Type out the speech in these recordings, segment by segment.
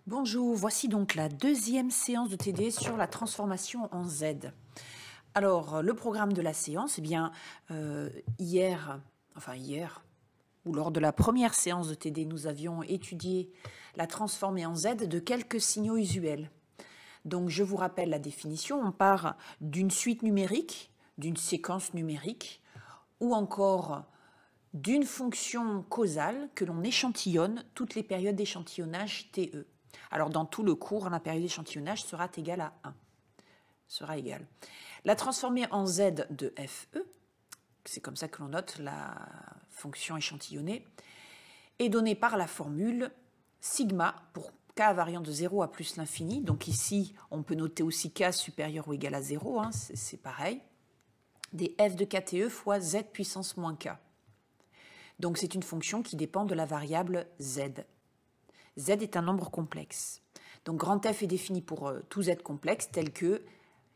Bonjour, voici donc la deuxième séance de TD sur la transformation en Z. Alors, le programme de la séance, hier, ou lors de la première séance de TD, nous avions étudié la transformée en Z de quelques signaux usuels. Donc, je vous rappelle la définition, on part d'une suite numérique, d'une séquence numérique, ou encore d'une fonction causale que l'on échantillonne toutes les périodes d'échantillonnage TE. Alors, dans tout le cours, la période d'échantillonnage sera égale à 1. Sera égale. La transformée en Z de FE, c'est comme ça que l'on note la fonction échantillonnée, est donnée par la formule sigma pour k variant de 0 à plus l'infini. Donc ici, on peut noter aussi k supérieur ou égal à 0, c'est pareil, des f de kte fois z puissance moins k. Donc c'est une fonction qui dépend de la variable z. Z est un nombre complexe. Donc grand F est défini pour tout Z complexe tel que,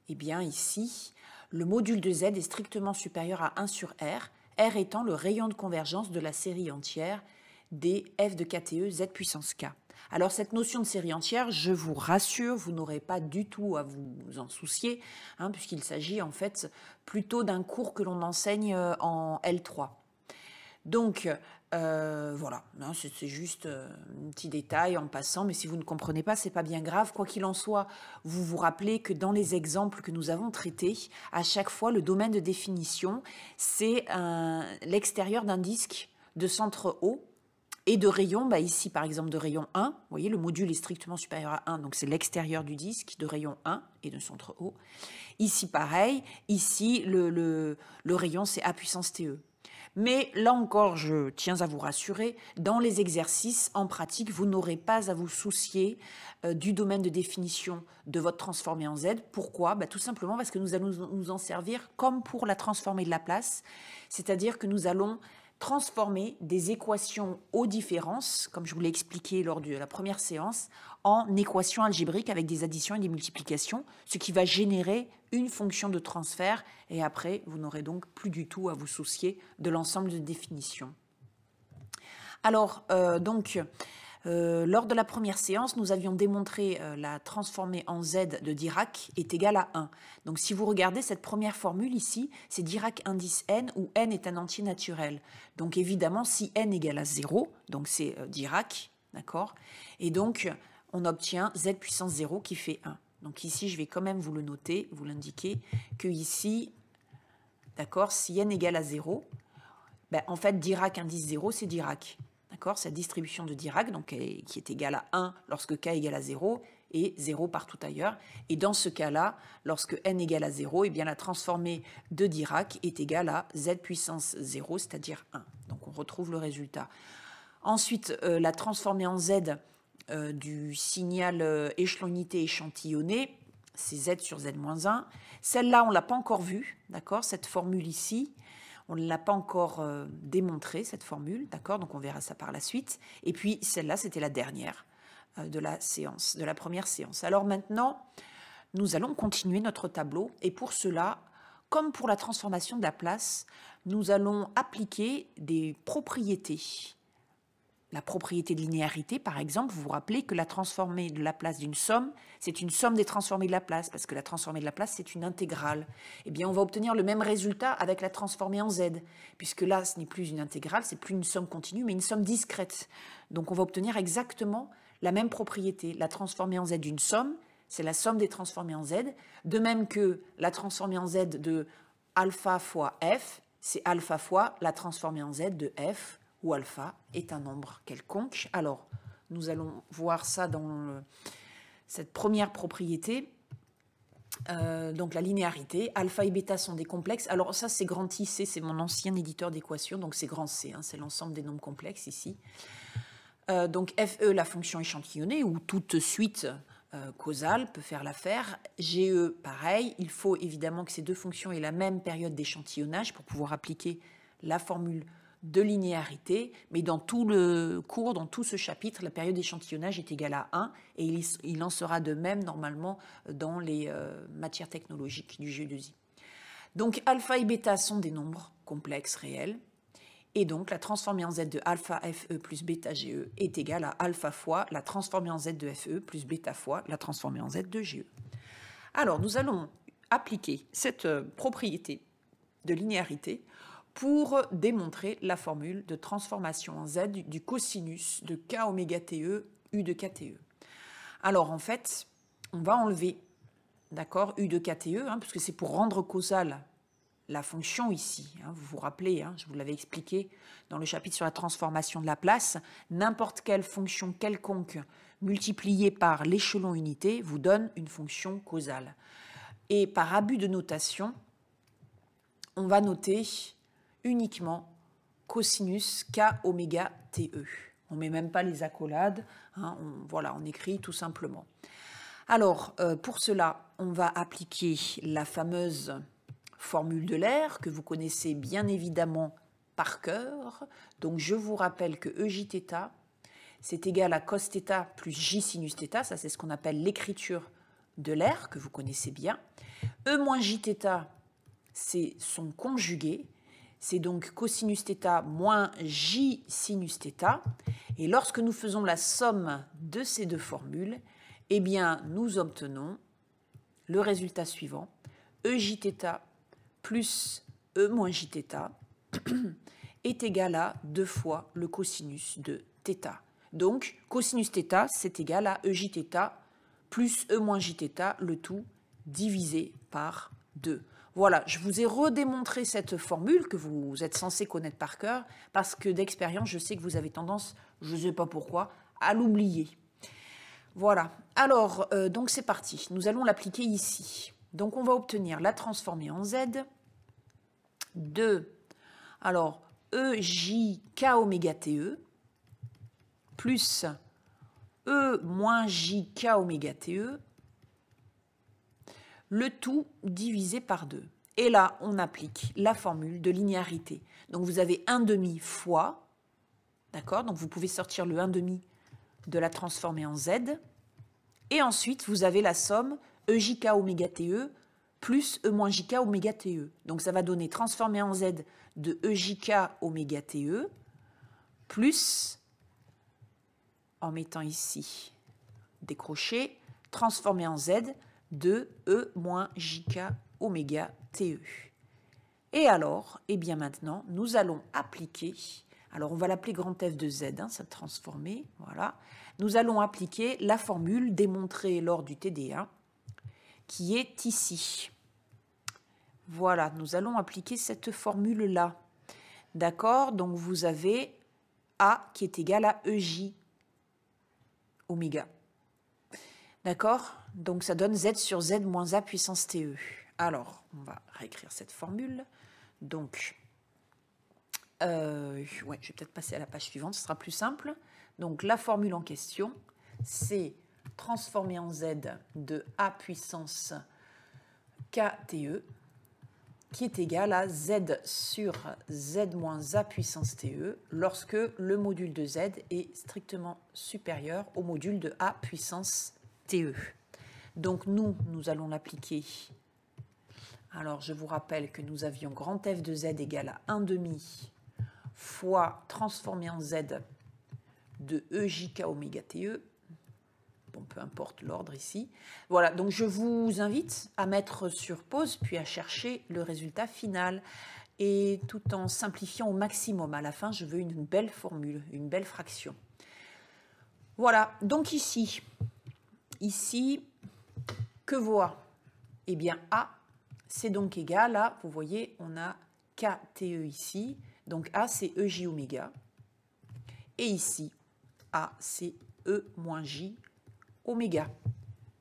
ici, le module de Z est strictement supérieur à 1 sur R étant le rayon de convergence de la série entière des F de kte Z puissance K. Alors cette notion de série entière, je vous rassure, vous n'aurez pas du tout à vous en soucier, puisqu'il s'agit en fait plutôt d'un cours que l'on enseigne en L3. Donc, voilà, c'est juste un petit détail en passant, mais si vous ne comprenez pas, c'est pas bien grave. Quoi qu'il en soit, vous vous rappelez que dans les exemples que nous avons traités, à chaque fois, le domaine de définition, c'est l'extérieur d'un disque de centre O et de rayon, ici par exemple de rayon 1, vous voyez, le module est strictement supérieur à 1, donc c'est l'extérieur du disque de rayon 1 et de centre O. Ici pareil, ici le rayon c'est A puissance TE. Mais là encore, je tiens à vous rassurer, dans les exercices, en pratique, vous n'aurez pas à vous soucier du domaine de définition de votre transformée en Z. Pourquoi ? Tout simplement parce que nous allons nous en servir comme pour la transformée de Laplace, c'est-à-dire que nous allons transformer des équations aux différences, comme je vous l'ai expliqué lors de la première séance, en équations algébriques avec des additions et des multiplications, ce qui va générer une fonction de transfert, et après, vous n'aurez donc plus du tout à vous soucier de l'ensemble de définitions. Alors, lors de la première séance, nous avions démontré la transformée en Z de Dirac est égale à 1. Donc si vous regardez cette première formule ici, c'est Dirac indice n où n est un entier naturel. Donc évidemment, si n égale à 0, donc c'est Dirac, d'accord ? Et donc on obtient Z puissance 0 qui fait 1. Donc ici, je vais quand même vous le noter, vous l'indiquer, que ici, d'accord, si n égale à 0, en fait Dirac indice 0, c'est Dirac. D'accord, cette distribution de Dirac, donc, qui est égale à 1 lorsque k égale à 0 et 0 partout ailleurs. Et dans ce cas-là, lorsque n égale à 0, la transformée de Dirac est égale à z puissance 0, c'est-à-dire 1. Donc on retrouve le résultat. Ensuite, la transformée en z du signal échelonité échantillonné, c'est z sur z-1. Celle-là, on ne l'a pas encore vue, d'accord, cette formule ici. On ne l'a pas encore démontré, cette formule, d'accord? Donc on verra ça par la suite. Et puis celle-là, c'était la dernière de la séance, de la première séance. Alors maintenant, nous allons continuer notre tableau. Et pour cela, comme pour la transformation de Laplace, nous allons appliquer des propriétés. La propriété de linéarité, par exemple, vous vous rappelez que la transformée de Laplace d'une somme, c'est une somme des transformées de Laplace, parce que la transformée de Laplace, c'est une intégrale. On va obtenir le même résultat avec la transformée en Z, puisque là, ce n'est plus une intégrale, c'est plus une somme continue, mais une somme discrète. Donc on va obtenir exactement la même propriété. La transformée en Z d'une somme, c'est la somme des transformées en Z, de même que la transformée en Z de alpha fois F, c'est alpha fois la transformée en Z de F, où alpha est un nombre quelconque. Alors, nous allons voir ça dans cette première propriété. Donc la linéarité, alpha et bêta sont des complexes. Alors ça, c'est grand I, C, c'est mon ancien éditeur d'équations, donc c'est grand C, c'est l'ensemble des nombres complexes ici. Donc FE, la fonction échantillonnée, ou toute suite causale peut faire l'affaire. GE, pareil, il faut évidemment que ces deux fonctions aient la même période d'échantillonnage pour pouvoir appliquer la formule de linéarité, mais dans tout le cours, dans tout ce chapitre, la période d'échantillonnage est égale à 1, et il en sera de même normalement dans les matières technologiques du G2I. Donc alpha et bêta sont des nombres complexes réels, Et donc, la transformée en Z de alpha FE plus bêta GE est égale à alpha fois la transformée en Z de FE plus bêta fois la transformée en Z de GE. Alors, nous allons appliquer cette propriété de linéarité pour démontrer la formule de transformation en Z du cosinus de k oméga TE U de KTE. Alors, en fait, on va enlever, d'accord, U de KTE, puisque c'est pour rendre causal la fonction ici, vous vous rappelez, je vous l'avais expliqué dans le chapitre sur la transformation de Laplace, n'importe quelle fonction quelconque multipliée par l'échelon unité vous donne une fonction causale. Et par abus de notation, on va noter uniquement cosinus k oméga TE. On ne met même pas les accolades, on écrit tout simplement. Alors, pour cela, on va appliquer la fameuse formule de l'air que vous connaissez bien évidemment par cœur. Donc je vous rappelle que EJθ, c'est égal à cos θ plus J sinus θ, ça c'est ce qu'on appelle l'écriture de l'air que vous connaissez bien. E moins Jθ, c'est son conjugué, c'est donc cosinus θ moins J sinus θ. Et lorsque nous faisons la somme de ces deux formules, eh bien nous obtenons le résultat suivant, EJθ plus E moins Jθ est égal à 2 fois le cosinus de θ. Donc, cosinus θ, c'est égal à EJθ plus E moins Jθ, le tout divisé par 2. Voilà, je vous ai redémontré cette formule que vous êtes censé connaître par cœur, parce que d'expérience, je sais que vous avez tendance, je ne sais pas pourquoi, à l'oublier. Voilà, alors, donc c'est parti. Nous allons l'appliquer ici. Donc, on va obtenir la transformée en Z de, alors, EJK oméga TE plus E moins JK oméga TE, le tout divisé par 2. Et là, on applique la formule de linéarité. Donc, vous avez 1/2 fois, d'accord? Donc, vous pouvez sortir le 1/2 de la transformée en Z. Et ensuite, vous avez la somme EJK oméga TE plus E moins JK oméga TE. Donc, ça va donner transformée en Z de EJK oméga TE plus, en mettant ici des crochets, transformée en Z de E moins JK oméga TE. Et alors, eh bien maintenant, nous allons appliquer, alors on va l'appeler grand F de Z, cette transformée, voilà. Nous allons appliquer la formule démontrée lors du TD1, qui est ici. Voilà, nous allons appliquer cette formule-là. D'accord? Donc vous avez A qui est égal à EJ oméga. D'accord? Donc ça donne Z sur Z moins A puissance TE. Alors, on va réécrire cette formule. Donc, je vais peut-être passer à la page suivante, ce sera plus simple. Donc la formule en question, c'est transformée en Z de A puissance KTE, qui est égal à Z sur Z moins A puissance TE, lorsque le module de Z est strictement supérieur au module de A puissance TE. Donc nous allons l'appliquer. Alors je vous rappelle que nous avions grand F de Z égale à 1/2 fois transformé en Z de EJK oméga TE. Bon, peu importe l'ordre ici. Voilà, donc je vous invite à mettre sur pause, puis à chercher le résultat final. Et tout en simplifiant au maximum, à la fin, je veux une belle formule, une belle fraction. Voilà, donc ici, que voit? Eh bien, A, c'est donc égal à, vous voyez, on a KTE ici, donc A, c'est EJ oméga. Et ici, A, c'est E moins J oméga,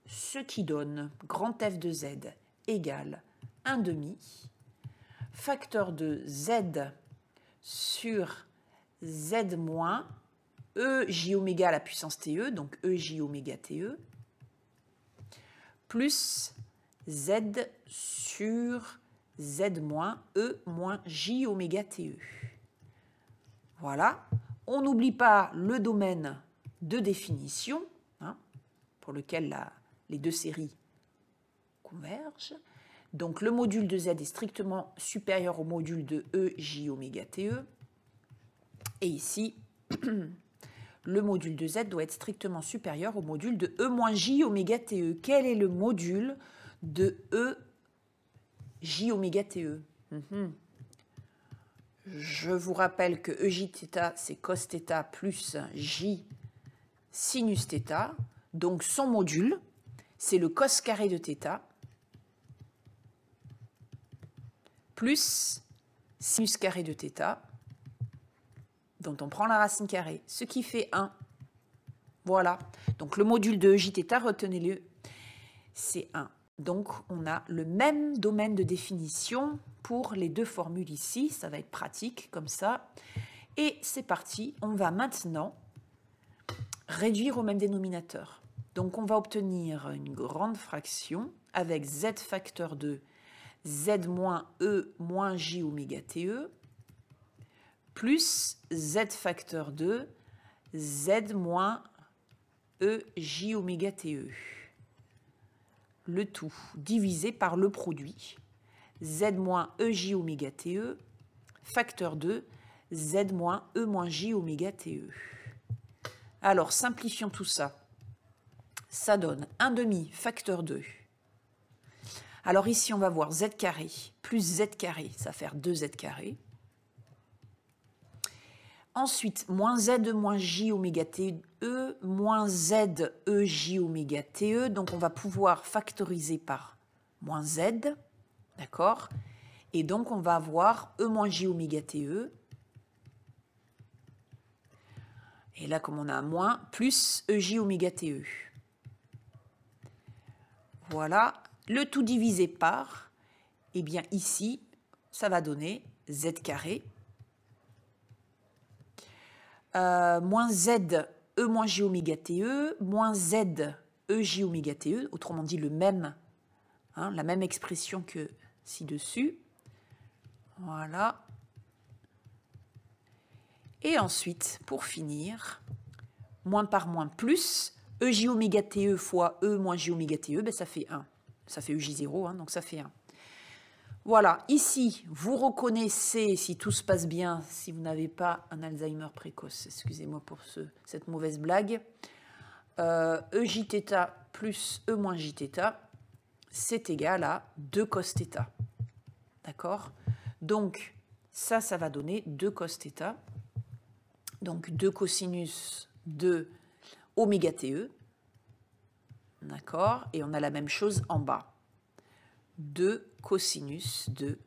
ce qui donne grand F de Z égale 1/2 facteur de Z sur Z moins EJ oméga à la puissance TE, donc EJ oméga TE, plus Z sur Z moins E moins J oméga TE. Voilà, on n'oublie pas le domaine de définition, pour lequel les deux séries convergent. Donc le module de Z est strictement supérieur au module de EJ oméga TE. Et ici, le module de Z doit être strictement supérieur au module de E moins J oméga TE. Quel est le module de E J oméga TE? Je vous rappelle que EJθ, c'est cos θ plus J sinus θ. Donc son module, c'est le cos carré de θ plus sinus carré de θ, dont on prend la racine carrée, ce qui fait 1. Voilà. Donc le module de EJθ, retenez-le, c'est 1. Donc on a le même domaine de définition pour les deux formules ici. Ça va être pratique comme ça. Et c'est parti. On va maintenant réduire au même dénominateur. Donc on va obtenir une grande fraction avec Z facteur de Z moins E moins J oméga TE plus Z facteur de Z moins E J oméga TE. Le tout divisé par le produit Z moins E J oméga TE facteur de Z moins E moins J oméga TE. Alors simplifions tout ça. Ça donne 1 demi facteur 2. Alors ici on va voir Z carré plus Z carré, ça va faire 2Z carré. Ensuite, moins Z moins J oméga TE moins Z E J oméga TE. Donc, on va pouvoir factoriser par moins Z. D'accord? Et donc, on va avoir E moins J oméga TE. Et là, comme on a un moins, plus EJ oméga TE. Voilà. Le tout divisé par, eh bien, ici, ça va donner Z carré. Moins Z E moins J oméga TE, moins Z E J oméga TE, autrement dit le même, la même expression que ci-dessus. Voilà. Et ensuite, pour finir, moins par moins plus, EJ oméga TE fois E moins J oméga TE, ben ça fait 1. Ça fait EJ0, donc ça fait 1. Voilà, ici, vous reconnaissez, si tout se passe bien, si vous n'avez pas un Alzheimer précoce, excusez-moi pour cette mauvaise blague, EJθ plus E moins Jθ, c'est égal à 2 cos θ. D'accord? Donc, ça va donner 2 cos θ. Donc, 2 cosinus de oméga TE. D'accord? Et on a la même chose en bas. 2 cosinus de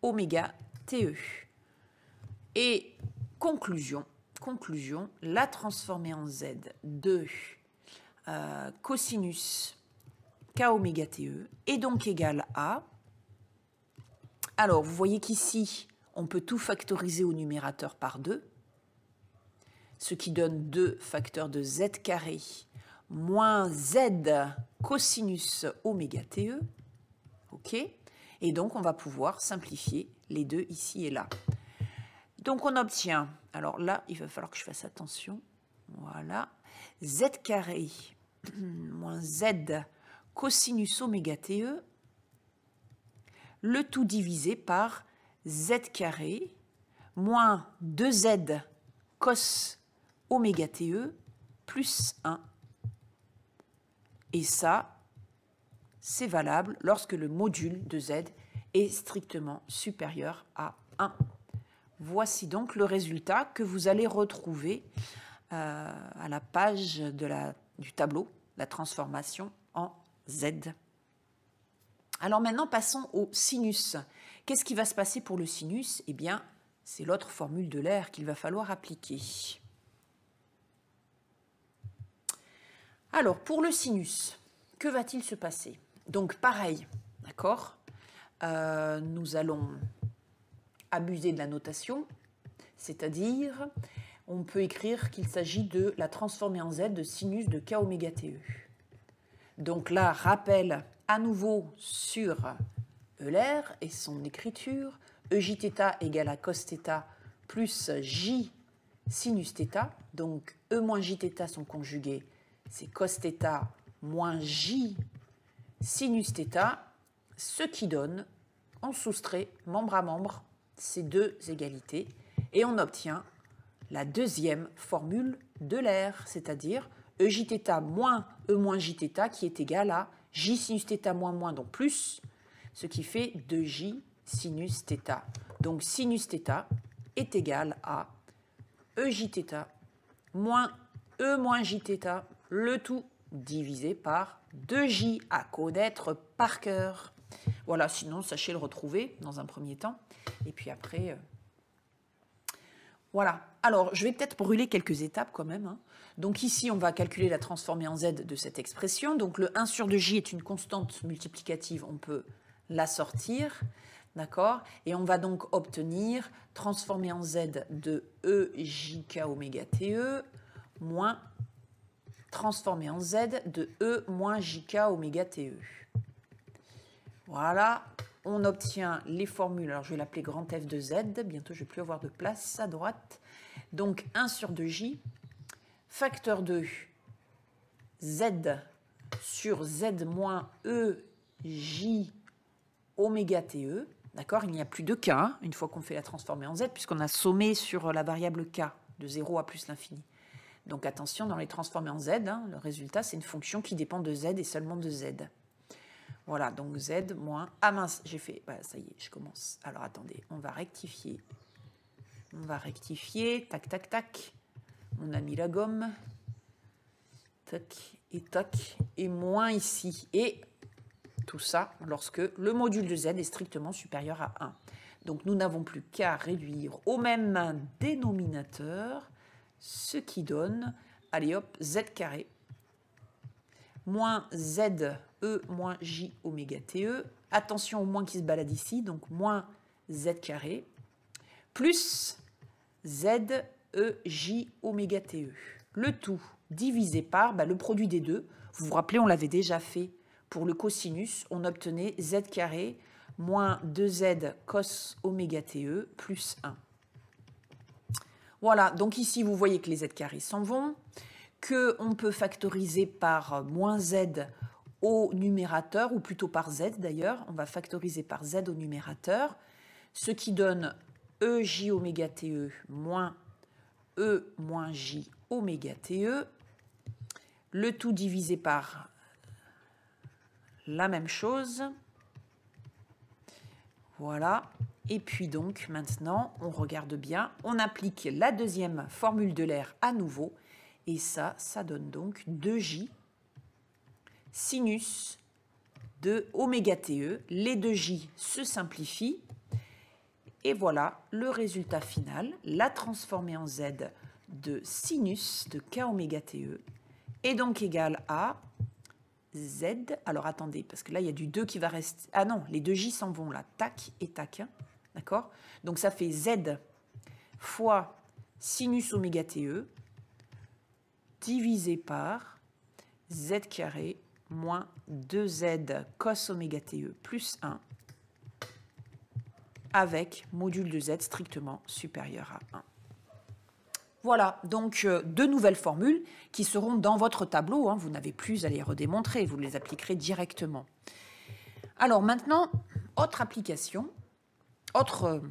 oméga TE. Et conclusion, la transformer en Z de cosinus k oméga TE est donc égal à... Alors, vous voyez qu'ici, on peut tout factoriser au numérateur par 2, ce qui donne 2 facteurs de Z carré moins Z cosinus oméga TE. OK? Et donc, on va pouvoir simplifier les deux ici et là. Donc, on obtient, alors là, il va falloir que je fasse attention, voilà, Z carré moins Z cosinus oméga TE, le tout divisé par Z carré moins 2Z cos oméga TE plus 1. Et ça, c'est valable lorsque le module de Z est strictement supérieur à 1. Voici donc le résultat que vous allez retrouver à la page du tableau, la transformation en Z. Alors maintenant, passons au sinus. Qu'est-ce qui va se passer pour le sinus? Eh bien, c'est l'autre formule de l'air qu'il va falloir appliquer. Alors, pour le sinus, que va-t-il se passer? Donc, pareil, d'accord? Nous allons abuser de la notation, c'est-à-dire, on peut écrire qu'il s'agit de la transformer en Z de sinus de k oméga TE. Donc là, rappel à nouveau sur Euler et son écriture, EJθ égale à cos θ plus J sinus θ. Donc E moins Jθ sont conjugués, c'est cos θ moins J sinus θ, ce qui donne, on soustrait membre à membre ces deux égalités et on obtient la deuxième formule de l'air, c'est-à-dire EJθ moins E moins Jθ qui est égal à J sinus θ moins moins, donc plus, ce qui fait 2J sinus θ. Donc sinus θ est égal à EJθ moins E moins Jθ, le tout divisé par 2J à connaître par cœur. Voilà, sinon sachez le retrouver dans un premier temps. Et puis après, voilà. Alors, je vais peut-être brûler quelques étapes quand même, hein. Donc ici, on va calculer la transformée en Z de cette expression. Donc le 1 sur 2J est une constante multiplicative, on peut la sortir. D'accord? Et on va donc obtenir transformée en Z de EJK oméga TE moins transformée en Z de E moins JK oméga TE. Voilà, on obtient les formules. Alors je vais l'appeler grand F de Z, bientôt je ne vais plus avoir de place à droite. Donc 1 sur 2J, facteur de Z sur Z moins EJ oméga TE. D'accord? Il n'y a plus de K, hein, une fois qu'on fait la transformée en Z, puisqu'on a sommé sur la variable K, de 0 à plus l'infini. Donc attention, dans les transformées en Z, hein, le résultat, c'est une fonction qui dépend de Z et seulement de Z. Voilà, donc Z moins... Ah mince, j'ai fait... Bah, ça y est, je commence. Alors attendez, on va rectifier. On va rectifier, tac, tac, tac. On a mis la gomme. Tac, et moins ici. Et... tout ça lorsque le module de Z est strictement supérieur à 1. Donc nous n'avons plus qu'à réduire au même dénominateur, ce qui donne, allez hop, Z carré, moins ZE moins J oméga TE, attention au moins qui se balade ici, donc moins Z carré, plus ZE J oméga TE. Le tout divisé par le produit des deux. Vous vous rappelez, on l'avait déjà fait. Pour le cosinus, on obtenait Z carré moins 2Z cos oméga TE plus 1. Voilà, donc ici, vous voyez que les Z carrés s'en vont, qu'on peut factoriser par moins Z au numérateur, ou plutôt par Z d'ailleurs. On va factoriser par Z au numérateur, ce qui donne EJ oméga TE moins E moins J oméga TE, le tout divisé par la même chose. Voilà. Et puis donc, maintenant, on regarde bien. On applique la deuxième formule de l'air à nouveau. Et ça donne donc 2J sinus de oméga TE. Les 2J se simplifient. Et voilà le résultat final. La transformée en Z de sinus de K oméga TE est donc égale à Z, alors attendez, parce que là, il y a du 2 qui va rester... Ah non, les 2J s'en vont là, tac et tac, d'accord? Donc ça fait Z fois sinus oméga TE divisé par Z carré moins 2Z cos oméga TE plus 1 avec module de Z strictement supérieur à 1. Voilà, donc deux nouvelles formules qui seront dans votre tableau, hein, vous n'avez plus à les redémontrer, vous les appliquerez directement. Alors maintenant, autre application, autre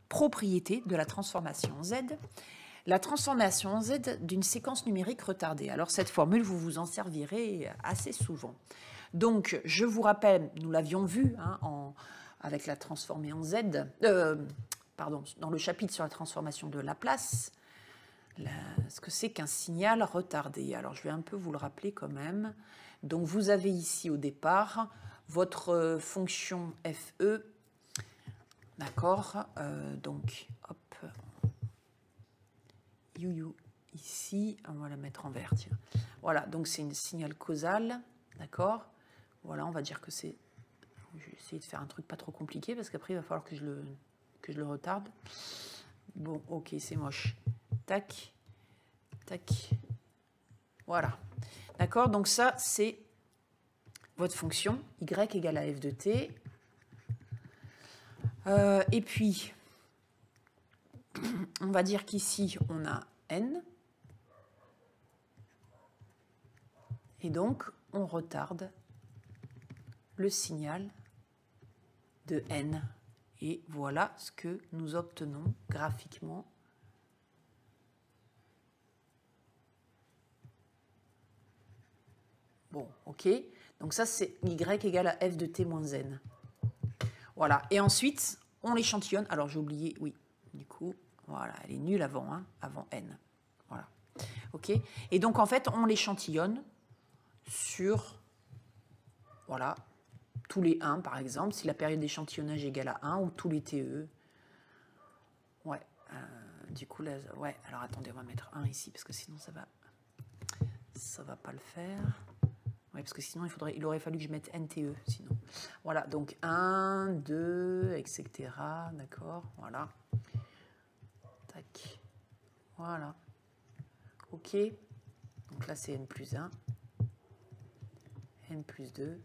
propriété de la transformation en Z, la transformation en Z d'une séquence numérique retardée. Alors cette formule, vous vous en servirez assez souvent. Donc je vous rappelle, nous l'avions vu hein, avec la transformée en Z, dans le chapitre sur la transformation de Laplace, ce que c'est qu'un signal retardé. Alors, je vais un peu vous le rappeler quand même. Donc, vous avez ici au départ votre fonction FE. D'accord? Donc, hop. Ici, on va la mettre en vert. Tiens. Voilà, donc c'est une signal causal. D'accord? Voilà, on va dire que c'est... Je vais essayer de faire un truc pas trop compliqué parce qu'après, il va falloir que je le retarde. Bon, ok, c'est moche. Tac, tac, voilà. D'accord, donc ça, c'est votre fonction y égale à f de t. Et puis, on va dire qu'ici, on a n. Et donc, on retarde le signal de n. Et voilà ce que nous obtenons graphiquement Bon, ok. Donc ça, c'est y égale à f de t moins n. Voilà. Et ensuite, on l'échantillonne. Alors, j'ai oublié, oui. Du coup, voilà, elle est nulle avant, hein, avant n. Voilà. Ok. Et donc, en fait, on l'échantillonne sur, voilà, tous les 1, par exemple, si la période d'échantillonnage est égale à 1, ou tous les TE. Ouais. Du coup, là, ouais. Alors, attendez, on va mettre 1 ici, parce que sinon, ça va pas le faire. Ouais, parce que sinon, il aurait fallu que je mette NTE, sinon. Voilà, donc 1, 2, etc. D'accord, voilà. Tac. Voilà. OK. Donc là, c'est n plus 1. N plus 2.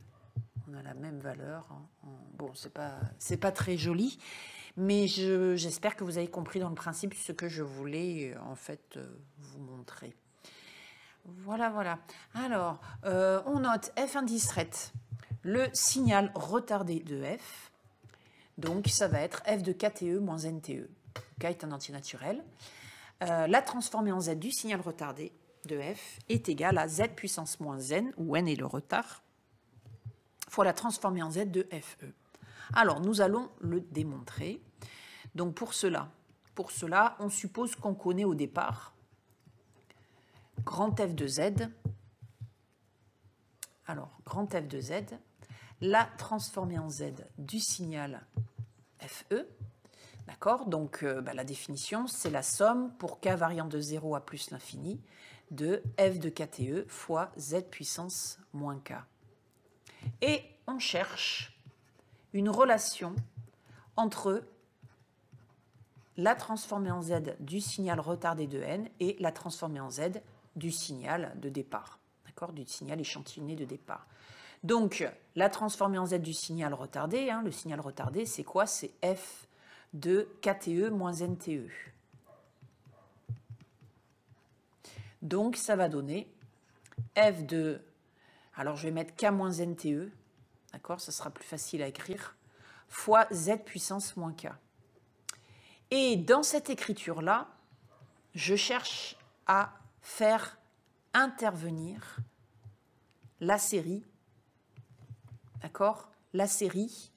On a la même valeur. Bon, c'est pas très joli, mais j'espère que vous avez compris dans le principe ce que je voulais, en fait, vous montrer. Voilà, voilà. Alors, on note F indistraite, le signal retardé de F. Donc, ça va être F de KTE moins NTE. K est un entier naturel. La transformée en Z du signal retardé de F est égale à Z puissance moins N, où N est le retard, fois la transformée en Z de FE. Alors, nous allons le démontrer. Donc, pour cela, on suppose qu'on connaît au départ grand F de Z, alors grand F de Z, la transformée en Z du signal FE, d'accord? Donc la définition, c'est la somme pour k variant de 0 à plus l'infini de F de KTE fois Z puissance moins K. Et on cherche une relation entre la transformée en Z du signal retardé de N et la transformée en Z du signal de départ, d'accord, du signal échantillonné de départ. Donc, la transformée en Z du signal retardé, hein, le signal retardé, c'est quoi? C'est F de KTE moins NTE. Donc, ça va donner F de... Alors, je vais mettre K moins NTE, d'accord, ça sera plus facile à écrire, fois Z puissance moins K. Et dans cette écriture-là, je cherche à faire intervenir la série, d'accord, la série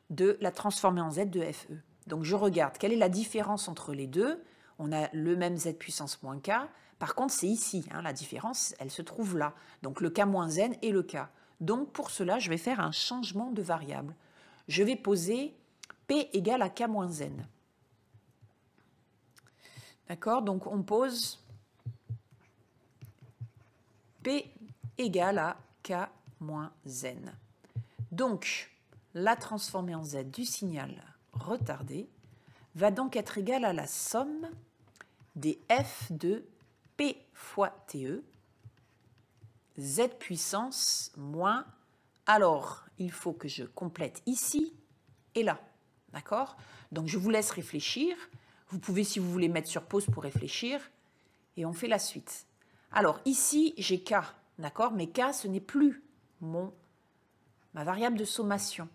de la transformée en Z de FE. Donc je regarde quelle est la différence entre les deux. On a le même Z puissance moins K. Par contre, c'est ici, hein, la différence, elle se trouve là. Donc le K moins N et le K. Donc pour cela, je vais faire un changement de variable. Je vais poser P égale à K moins N. D'accord? Donc on pose P égale à K moins N. Donc, la transformée en Z du signal retardé va donc être égale à la somme des F de P fois TE, Z puissance moins... Alors, il faut que je complète ici et là. D'accord? Donc, je vous laisse réfléchir. Vous pouvez, si vous voulez, mettre sur pause pour réfléchir. Et on fait la suite. Alors, ici, j'ai K, d'accord? Mais K, ce n'est plus ma variable de sommation.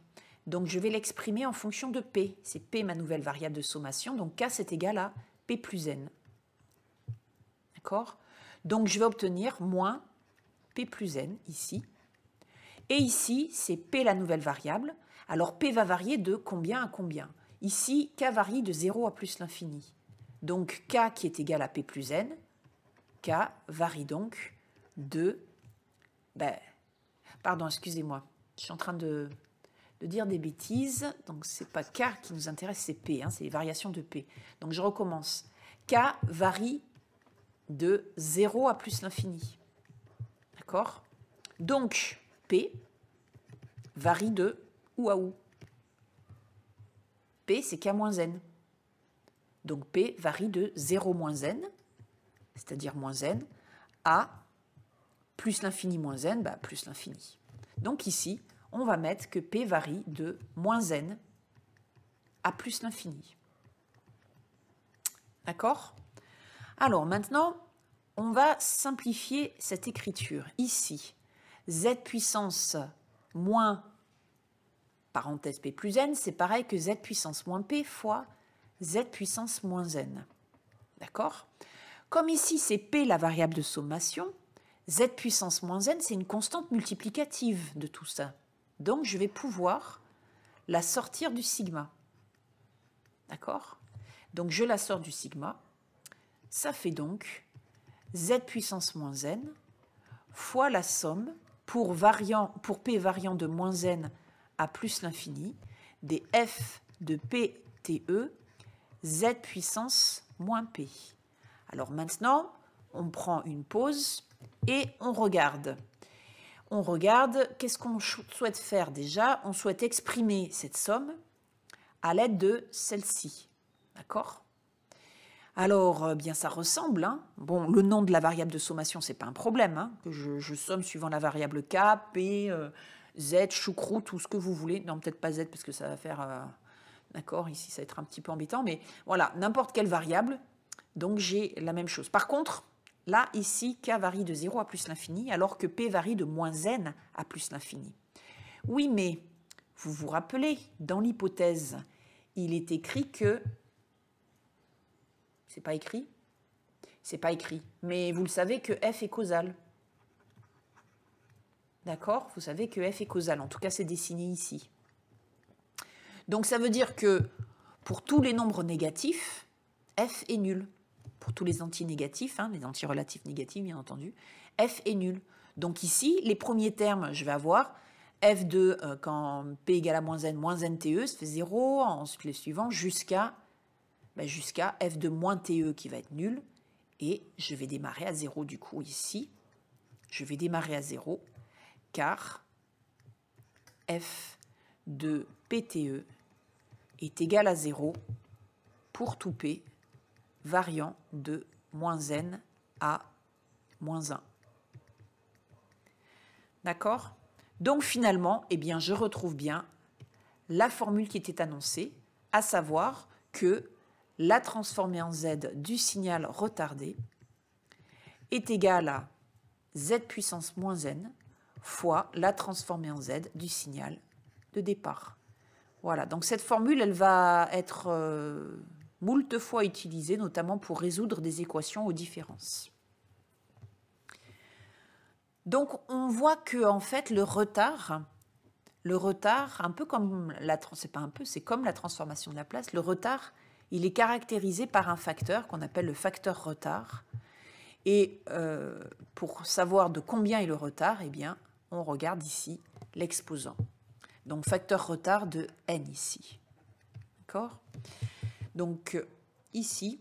Donc, je vais l'exprimer en fonction de P. C'est P, ma nouvelle variable de sommation. Donc, K, c'est égal à P plus N. D'accord? Donc, je vais obtenir moins P plus N, ici. Et ici, c'est P, la nouvelle variable. Alors, P va varier de combien à combien? Ici, K varie de 0 à plus l'infini. Donc, K qui est égal à P plus N, K varie donc de... pardon, excusez-moi. Je suis en train de dire des bêtises. Donc, ce n'est pas K qui nous intéresse, c'est P. Hein, c'est les variations de P. Donc, je recommence. K varie de 0 à plus l'infini. D'accord? Donc, P varie de où à où? P, c'est K moins N. Donc, P varie de 0 moins N, c'est-à-dire moins N, à plus l'infini moins N, plus l'infini. Donc, ici, on va mettre que P varie de moins N à plus l'infini. D'accord? Alors, maintenant, on va simplifier cette écriture. Ici, Z puissance moins, parenthèse P plus N, c'est pareil que Z puissance moins P fois Z puissance moins N. D'accord? Comme ici, c'est P la variable de sommation, z puissance moins n, c'est une constante multiplicative de tout ça. Donc, je vais pouvoir la sortir du sigma. D'accord? Donc, je la sors du sigma. Ça fait donc z puissance moins n fois la somme pour p variant de moins n à plus l'infini des f de pte z puissance moins p. Alors maintenant, on prend une pause et on regarde. On regarde, qu'est-ce qu'on souhaite faire déjà? On souhaite exprimer cette somme à l'aide de celle-ci. D'accord? Alors, bien ça ressemble. Hein. Bon, le nom de la variable de sommation, ce n'est pas un problème. Hein, que je somme suivant la variable k, p, z, choucroute, tout ce que vous voulez. Non, peut-être pas z parce que ça va faire... D'accord, ici ça va être un petit peu embêtant. Mais voilà, n'importe quelle variable. Donc j'ai la même chose. Par contre, là, ici, k varie de 0 à plus l'infini, alors que p varie de moins n à plus l'infini. Oui, mais vous vous rappelez, dans l'hypothèse, il est écrit que... C'est pas écrit? C'est pas écrit. Mais vous le savez que f est causal. D'accord? Vous savez que f est causal. En tout cas, c'est dessiné ici. Donc, ça veut dire que pour tous les nombres négatifs, f est nul. Pour tous les anti-négatifs, hein, les anti-relatifs négatifs, bien entendu, f est nul. Donc ici, les premiers termes, je vais avoir f de, quand p égale à moins n te, ça fait 0. Ensuite, les suivants, jusqu'à f de moins te qui va être nul. Et je vais démarrer à 0 du coup ici. Je vais démarrer à 0 car f de pte est égal à 0 pour tout p variant de moins n à moins 1. D'accord? Donc finalement, eh bien, je retrouve bien la formule qui était annoncée, à savoir que la transformée en z du signal retardé est égale à z puissance moins n fois la transformée en z du signal de départ. Voilà, donc cette formule, elle va être moult fois utilisée, notamment pour résoudre des équations aux différences. Donc on voit que en fait le retard, un peu comme c'est comme la transformation de Laplace, le retard, il est caractérisé par un facteur qu'on appelle le facteur retard. Et pour savoir de combien est le retard, eh bien, on regarde ici l'exposant. Donc, facteur retard de n ici. D'accord? Donc, ici,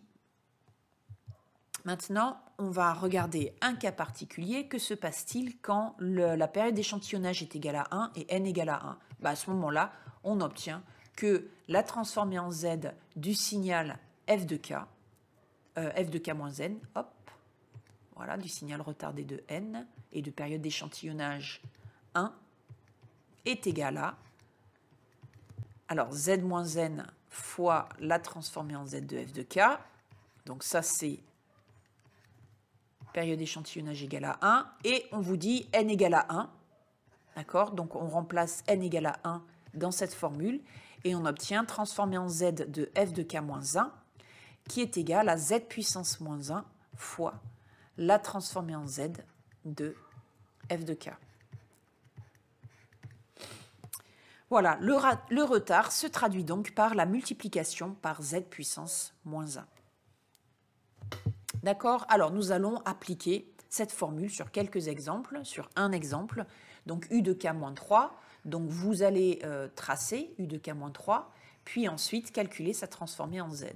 maintenant, on va regarder un cas particulier. Que se passe-t-il quand la période d'échantillonnage est égale à 1 et n égale à 1? À ce moment-là, on obtient que la transformée en z du signal f de k moins n, hop, voilà, du signal retardé de n et de période d'échantillonnage 1 est égal à, alors z moins n fois la transformée en z de f de k, donc ça c'est période d'échantillonnage égale à 1, et on vous dit n égale à 1, d'accord, donc on remplace n égale à 1 dans cette formule, et on obtient transformée en z de f de k moins 1, qui est égal à z puissance moins 1 fois la transformée en z de f de k. Voilà, le retard se traduit donc par la multiplication par z puissance moins 1. D'accord? Alors, nous allons appliquer cette formule sur quelques exemples, sur un exemple, donc u de k moins 3. Donc, vous allez tracer u de k moins 3, puis ensuite calculer sa transformée en z.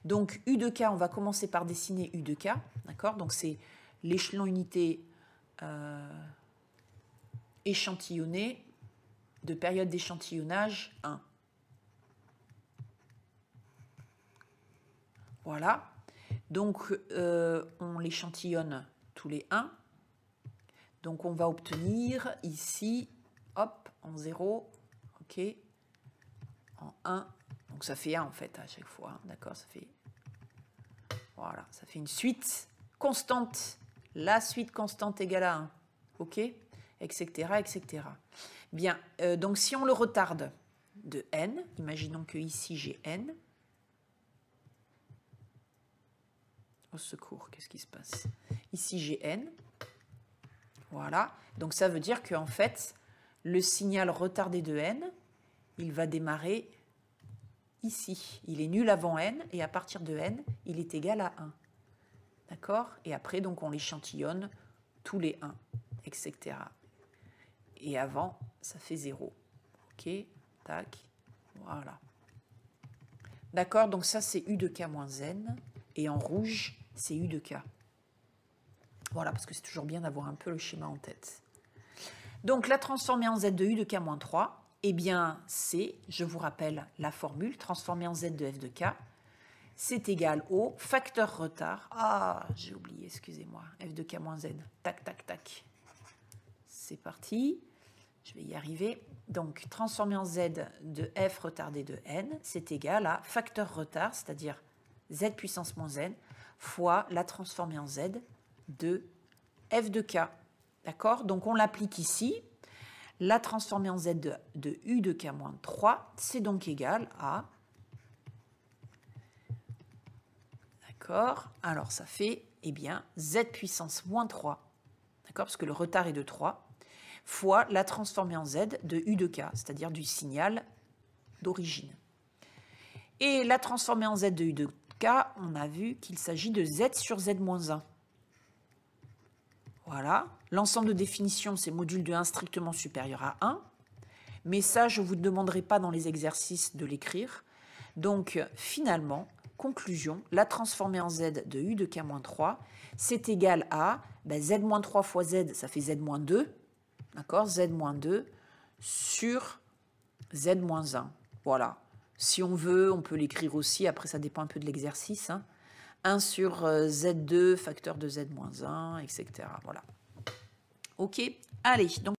Donc, u de k, on va commencer par dessiner u de k, d'accord? Donc, c'est l'échelon unité échantillonné de période d'échantillonnage 1. Voilà. Donc, on l'échantillonne tous les 1. Donc, on va obtenir ici, hop, en 0, ok, en 1. Donc, ça fait 1 en fait à chaque fois. Hein, d'accord, ça fait... Voilà, ça fait une suite constante. La suite constante égale à 1. Ok, etc., etc. Bien, donc si on le retarde de n, imaginons que ici j'ai n. Au secours, qu'est-ce qui se passe? Ici j'ai n. Voilà. Donc ça veut dire qu'en fait, le signal retardé de n, il va démarrer ici. Il est nul avant n, et à partir de n, il est égal à 1. D'accord? Et après, donc, on l'échantillonne tous les 1, etc. Et avant, ça fait 0. OK, tac, voilà. D'accord, donc ça, c'est U de K moins N. Et en rouge, c'est U de K. Voilà, parce que c'est toujours bien d'avoir un peu le schéma en tête. Donc, la transformée en Z de U de K moins 3, eh bien, c'est, je vous rappelle la formule, transformée en Z de F de K, c'est égal au facteur retard. Ah, j'ai oublié, excusez-moi. F de K moins Z. Tac, tac, tac. C'est parti. Je vais y arriver. Donc, transformé en Z de F retardé de N, c'est égal à facteur retard, c'est-à-dire Z puissance moins N, fois la transformée en Z de F de K. D'accord? Donc, on l'applique ici. La transformée en Z de U de K moins 3, c'est donc égal à... D'accord? Alors, ça fait, eh bien, Z puissance moins 3, d'accord? Parce que le retard est de 3, fois la transformée en Z de U de K, c'est-à-dire du signal d'origine. Et la transformée en Z de U de K, on a vu qu'il s'agit de Z sur Z moins 1. Voilà. L'ensemble de définition, c'est module de 1 strictement supérieur à 1. Mais ça, je ne vous demanderai pas dans les exercices de l'écrire. Donc, finalement, conclusion, la transformée en Z de U de K moins 3, c'est égal à Z moins 3 fois Z, ça fait Z moins 2. D'accord? Z moins 2 sur Z moins 1. Voilà. Si on veut, on peut l'écrire aussi. Après, ça dépend un peu de l'exercice. 1 sur Z2, facteur de Z moins 1, etc. Voilà. OK? Allez, donc